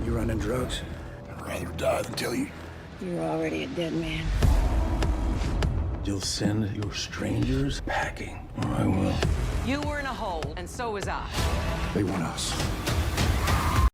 You running drugs? I'd rather die than tell you. You're already a dead man. You'll send your strangers packing. I will. You were in a hole, and so was I. They want us.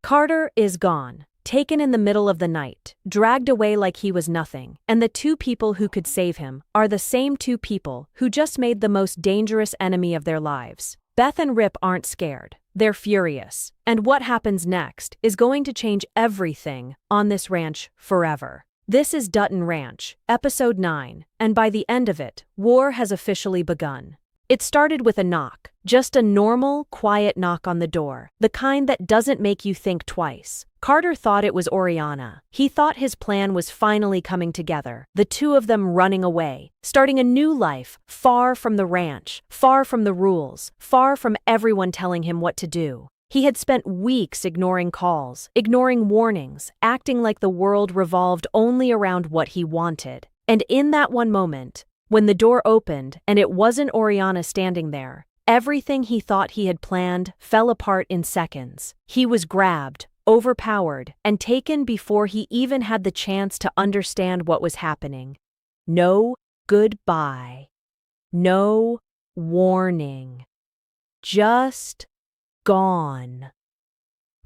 Carter is gone, taken in the middle of the night, dragged away like he was nothing, and the two people who could save him are the same two people who just made the most dangerous enemy of their lives. Beth and Rip aren't scared. They're furious. And what happens next is going to change everything on this ranch forever. This is Dutton Ranch, Episode 9, and by the end of it, war has officially begun. It started with a knock, just a normal, quiet knock on the door, the kind that doesn't make you think twice. Carter thought it was Oriana. He thought his plan was finally coming together, the two of them running away, starting a new life, far from the ranch, far from the rules, far from everyone telling him what to do. He had spent weeks ignoring calls, ignoring warnings, acting like the world revolved only around what he wanted. And in that one moment, when the door opened and it wasn't Oriana standing there, everything he thought he had planned fell apart in seconds. He was grabbed, overpowered, and taken before he even had the chance to understand what was happening. No goodbye. No warning. Just gone.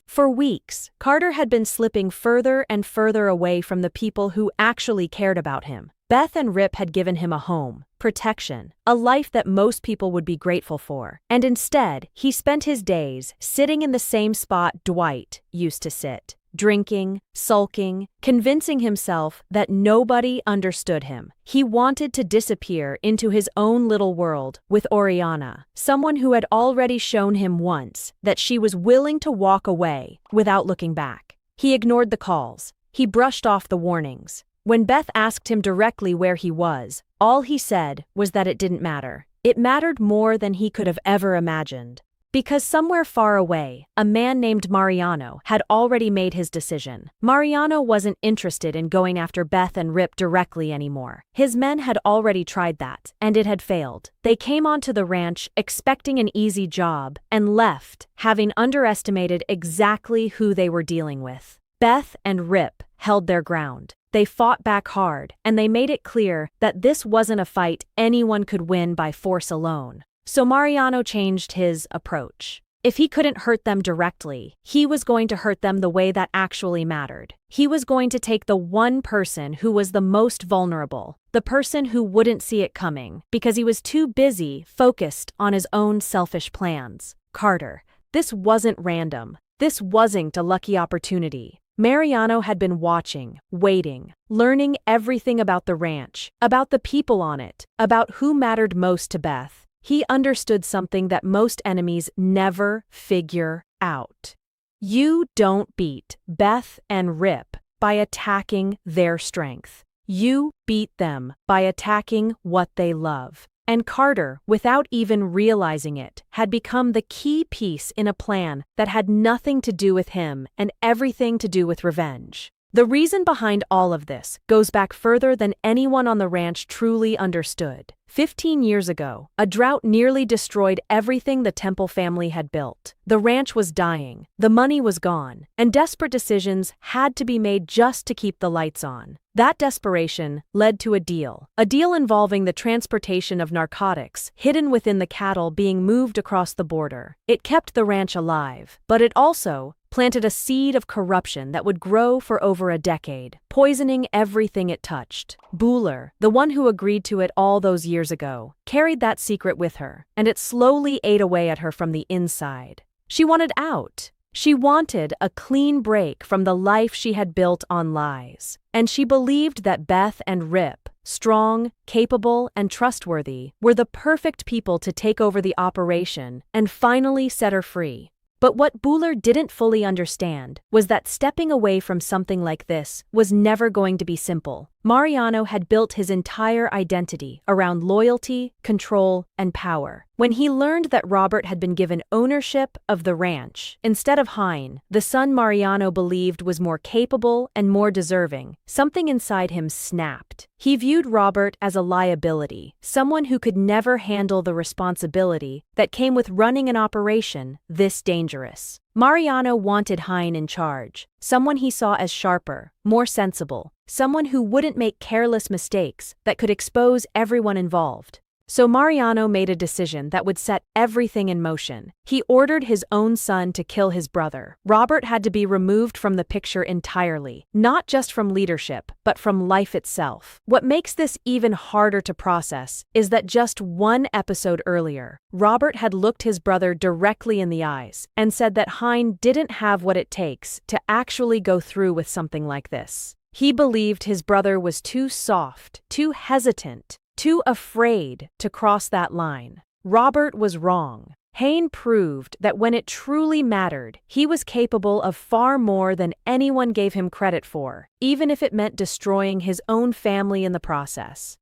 For weeks, Carter had been slipping further and further away from the people who actually cared about him. Beth and Rip had given him a home, protection, a life that most people would be grateful for. And instead, he spent his days sitting in the same spot Dwight used to sit, drinking, sulking, convincing himself that nobody understood him. He wanted to disappear into his own little world with Oriana, someone who had already shown him once that she was willing to walk away without looking back. He ignored the calls. He brushed off the warnings. When Beth asked him directly where he was, all he said was that it didn't matter. It mattered more than he could have ever imagined. Because somewhere far away, a man named Mariano had already made his decision. Mariano wasn't interested in going after Beth and Rip directly anymore. His men had already tried that, and it had failed. They came onto the ranch expecting an easy job and left, having underestimated exactly who they were dealing with. Beth and Rip held their ground. They fought back hard, and they made it clear that this wasn't a fight anyone could win by force alone. So Mariano changed his approach. If he couldn't hurt them directly, he was going to hurt them the way that actually mattered. He was going to take the one person who was the most vulnerable, the person who wouldn't see it coming, because he was too busy focused on his own selfish plans. Carter. This wasn't random. This wasn't a lucky opportunity. Mariano had been watching, waiting, learning everything about the ranch, about the people on it, about who mattered most to Beth. He understood something that most enemies never figure out. You don't beat Beth and Rip by attacking their strength. You beat them by attacking what they love. And Carter, without even realizing it, had become the key piece in a plan that had nothing to do with him and everything to do with revenge. The reason behind all of this goes back further than anyone on the ranch truly understood. 15 years ago, a drought nearly destroyed everything the Temple family had built. The ranch was dying, the money was gone, and desperate decisions had to be made just to keep the lights on. That desperation led to a deal involving the transportation of narcotics hidden within the cattle being moved across the border. It kept the ranch alive, but it also planted a seed of corruption that would grow for over a decade, poisoning everything it touched. Buller, the one who agreed to it all those years ago, carried that secret with her, and it slowly ate away at her from the inside. She wanted out. She wanted a clean break from the life she had built on lies. And she believed that Beth and Rip, strong, capable, and trustworthy, were the perfect people to take over the operation and finally set her free. But what Buller didn't fully understand was that stepping away from something like this was never going to be simple. Mariano had built his entire identity around loyalty, control, and power. When he learned that Robert had been given ownership of the ranch instead of Hein, the son Mariano believed was more capable and more deserving, something inside him snapped. He viewed Robert as a liability, someone who could never handle the responsibility that came with running an operation this dangerous. Mariano wanted Hein in charge, someone he saw as sharper, more sensible, someone who wouldn't make careless mistakes that could expose everyone involved. So Mariano made a decision that would set everything in motion. He ordered his own son to kill his brother. Robert had to be removed from the picture entirely, not just from leadership, but from life itself. What makes this even harder to process is that just one episode earlier, Robert had looked his brother directly in the eyes and said that Hein didn't have what it takes to actually go through with something like this. He believed his brother was too soft, too hesitant, too afraid to cross that line. Robert was wrong. Hein proved that when it truly mattered, he was capable of far more than anyone gave him credit for, even if it meant destroying his own family in the process.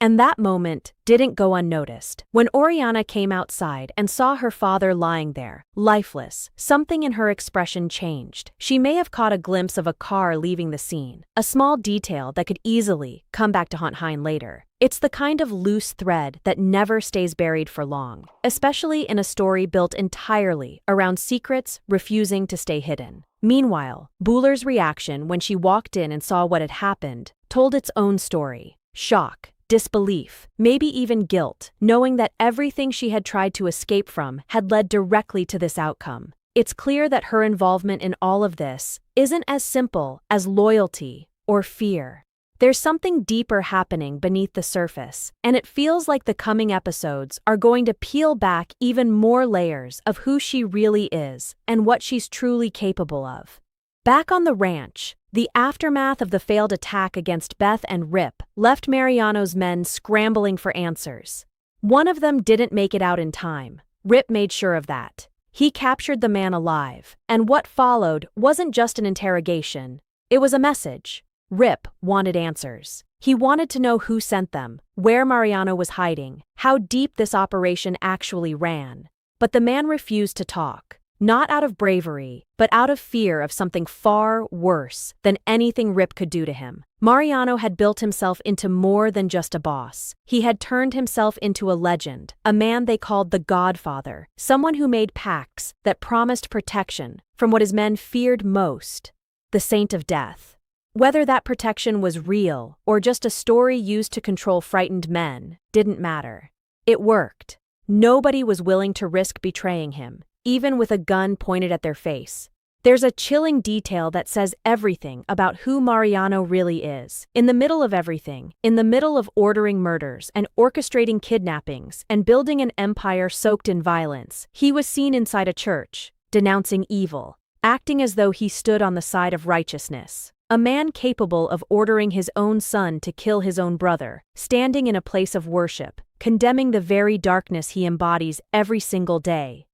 And that moment didn't go unnoticed. When Oriana came outside and saw her father lying there, lifeless, something in her expression changed. She may have caught a glimpse of a car leaving the scene, a small detail that could easily come back to haunt Hein later. It's the kind of loose thread that never stays buried for long, especially in a story built entirely around secrets refusing to stay hidden. Meanwhile, Bouler's reaction when she walked in and saw what had happened told its own story. Shock, disbelief, maybe even guilt, knowing that everything she had tried to escape from had led directly to this outcome. It's clear that her involvement in all of this isn't as simple as loyalty or fear. There's something deeper happening beneath the surface, and it feels like the coming episodes are going to peel back even more layers of who she really is and what she's truly capable of. Back on the ranch, the aftermath of the failed attack against Beth and Rip left Mariano's men scrambling for answers. One of them didn't make it out in time. Rip made sure of that. He captured the man alive, and what followed wasn't just an interrogation, it was a message. Rip wanted answers. He wanted to know who sent them, where Mariano was hiding, how deep this operation actually ran. But the man refused to talk, not out of bravery, but out of fear of something far worse than anything Rip could do to him. Mariano had built himself into more than just a boss. He had turned himself into a legend, a man they called the Godfather, someone who made pacts that promised protection from what his men feared most, the Saint of Death. Whether that protection was real or just a story used to control frightened men didn't matter. It worked. Nobody was willing to risk betraying him, even with a gun pointed at their face. There's a chilling detail that says everything about who Mariano really is. In the middle of everything, in the middle of ordering murders and orchestrating kidnappings and building an empire soaked in violence, he was seen inside a church, denouncing evil, acting as though he stood on the side of righteousness. A man capable of ordering his own son to kill his own brother, standing in a place of worship, condemning the very darkness he embodies every single day.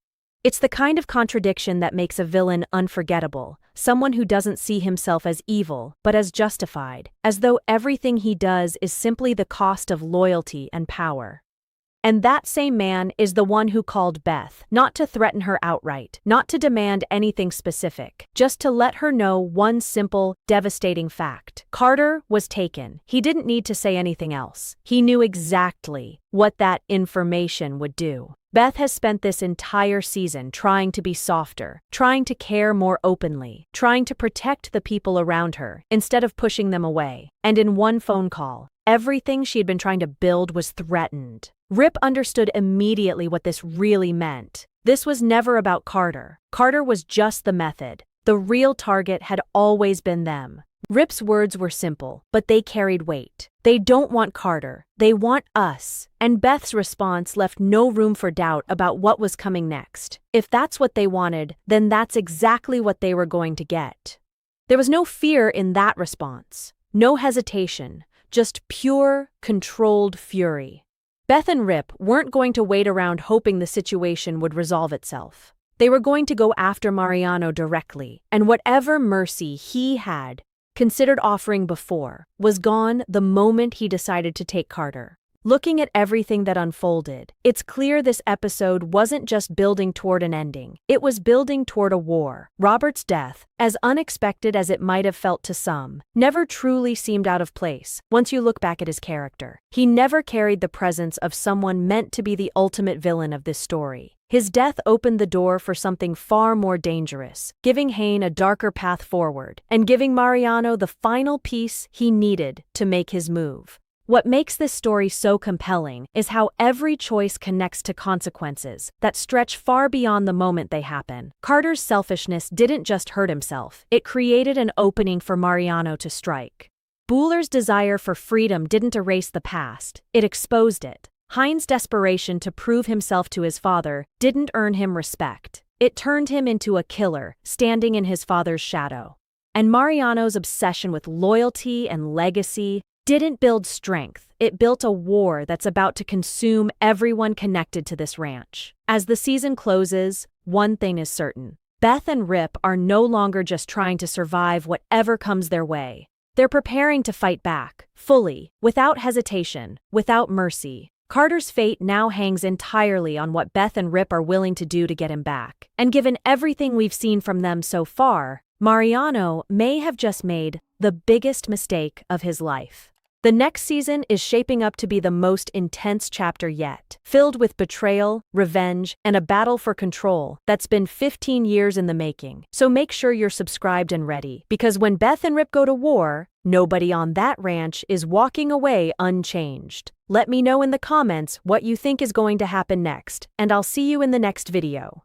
It's the kind of contradiction that makes a villain unforgettable, someone who doesn't see himself as evil, but as justified, as though everything he does is simply the cost of loyalty and power. And that same man is the one who called Beth, not to threaten her outright, not to demand anything specific, just to let her know one simple, devastating fact. Carter was taken. He didn't need to say anything else. He knew exactly what that information would do. Beth has spent this entire season trying to be softer, trying to care more openly, trying to protect the people around her, instead of pushing them away. And in one phone call, everything she had been trying to build was threatened. Rip understood immediately what this really meant. This was never about Carter. Carter was just the method. The real target had always been them. Rip's words were simple, but they carried weight. They don't want Carter. They want us. And Beth's response left no room for doubt about what was coming next. If that's what they wanted, then that's exactly what they were going to get. There was no fear in that response. No hesitation. Just pure, controlled fury. Beth and Rip weren't going to wait around hoping the situation would resolve itself. They were going to go after Mariano directly, and whatever mercy he had considered offering before was gone the moment he decided to take Carter. Looking at everything that unfolded, it's clear this episode wasn't just building toward an ending, it was building toward a war. Robert's death, as unexpected as it might have felt to some, never truly seemed out of place once you look back at his character. He never carried the presence of someone meant to be the ultimate villain of this story. His death opened the door for something far more dangerous, giving Hayne a darker path forward, and giving Mariano the final piece he needed to make his move. What makes this story so compelling is how every choice connects to consequences that stretch far beyond the moment they happen. Carter's selfishness didn't just hurt himself, it created an opening for Mariano to strike. Bueller's desire for freedom didn't erase the past, it exposed it. Hein's desperation to prove himself to his father didn't earn him respect. It turned him into a killer, standing in his father's shadow. And Mariano's obsession with loyalty and legacy didn't build strength, it built a war that's about to consume everyone connected to this ranch. As the season closes, one thing is certain. Beth and Rip are no longer just trying to survive whatever comes their way. They're preparing to fight back, fully, without hesitation, without mercy. Carter's fate now hangs entirely on what Beth and Rip are willing to do to get him back. And given everything we've seen from them so far, Mariano may have just made the biggest mistake of his life. The next season is shaping up to be the most intense chapter yet, filled with betrayal, revenge, and a battle for control that's been 15 years in the making. So make sure you're subscribed and ready, because when Beth and Rip go to war, nobody on that ranch is walking away unchanged. Let me know in the comments what you think is going to happen next, and I'll see you in the next video.